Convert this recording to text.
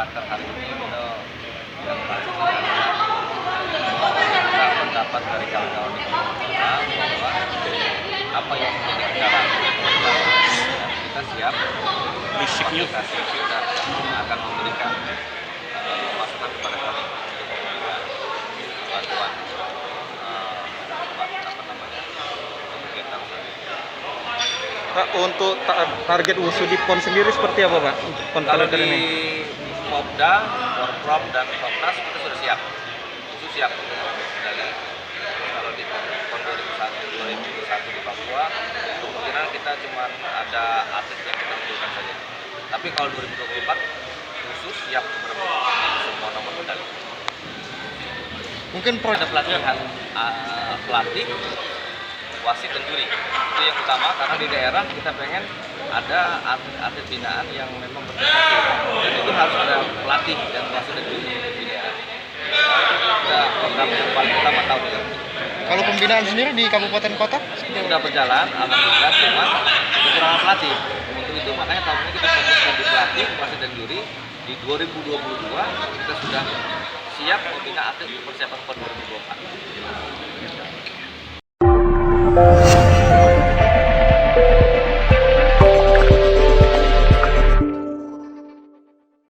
raker hari ini itu yang pasti kita pendapat dari kawan-kawan di Kabupaten Kota bahwa apa yang menjadi kendala dan kita siap fasilitasi kita akan memberikan masukan kepada kami untuk memberikan bantuan kegiatan. Pak, untuk target usu di PON sendiri seperti apa, Pak? Untuk PON Kalau pada di ini? Popda, Porprov dan Popnas kita sudah siap. Itu siap untuk medali. Kalau di PON 2001 di Papua, kemungkinan kita cuma ada atlet yang kita unggulkan saja. Tapi kalau 2024 khusus siap berebut semua nomor medali. Mungkin Ada pelatihan pelatih, wasit dan juri. Itu yang utama karena di daerah kita pengen ada atlet binaan yang memang berprestasi dan itu harus ada pelatih dan wasit dan juri di daerah. Itu sudah program yang paling utama tahun ini. kalau pembinaan sendiri di kabupaten kota? Sudah berjalan, alhamdulillah, cuma kekurangan pelatih. Untuk itu makanya tahun ini kita fokuskan di pelatih, wasit dan juri. Di 2022 kita sudah siap membina atlet untuk persiapan PON 2024.